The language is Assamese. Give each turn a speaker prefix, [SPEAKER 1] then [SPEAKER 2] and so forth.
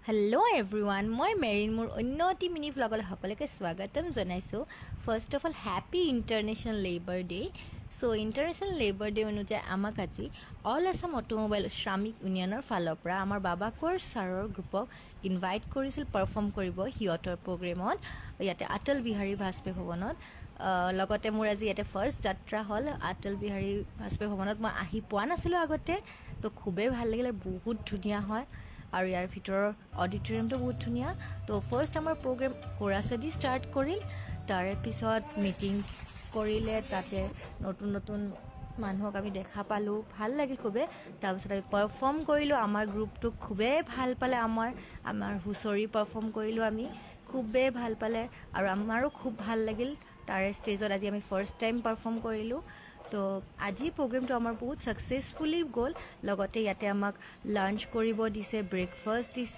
[SPEAKER 1] হেল্ল' এভৰিৱান, মই মেৰিন মোৰ অন্য এটি মিনি ভ্লগলৈ সকলোকে স্বাগতম জনাইছোঁ। First of all happy international labour day'. So' international labour day' অনুযায়ী আমাক আজি অল আছাম অটোমোবাইল শ্ৰমিক ইউনিয়নৰ ফালৰ পৰা আমাৰ বাবাকৰ ছাৰৰ গ্ৰুপক ইনভাইট কৰিছিল পাৰফৰ্ম কৰিব সিহঁতৰ প্ৰগ্ৰেমত ইয়াতে অটল বিহাৰী বাজপেয়ী ভৱনত। লগতে মোৰ আজি ইয়াতে ফাৰ্ষ্ট যাত্ৰা হ'ল অটল বিহাৰী বাজপেয়ী ভৱনত। মই আহি পোৱা নাছিলোঁ আগতে, তো খুবেই ভাল লাগিলে, বহুত ধুনীয়া হয় আৰু ইয়াৰ ভিতৰৰ অডিটৰিয়ামটো বহুত ধুনীয়া। তো ফাৰ্ষ্ট আমাৰ প্ৰগ্ৰেম কোৰাছেদি ষ্টাৰ্ট কৰিল, তাৰে পিছত মিটিং কৰিলে, তাতে নতুন নতুন মানুহক আমি দেখা পালোঁ, ভাল লাগিল খুবেই। তাৰপিছত আমি পাৰফৰ্ম কৰিলোঁ, আমাৰ গ্ৰুপটোক খুবেই ভাল পালে, আমাৰ হুঁচৰি পাৰফৰ্ম কৰিলোঁ, আমি খুবেই ভাল পালে আৰু আমাৰো খুব ভাল লাগিল। তাৰে ষ্টেজত আজি আমি ফাৰ্ষ্ট টাইম পাৰফৰ্ম কৰিলোঁ। তো আজি প্ৰগ্ৰেমটো আমাৰ বহুত ছাকচেছফুলি গ'ল। লগতে ইয়াতে আমাক লাঞ্চ কৰিব দিছে, ব্ৰেকফাষ্ট দিছে।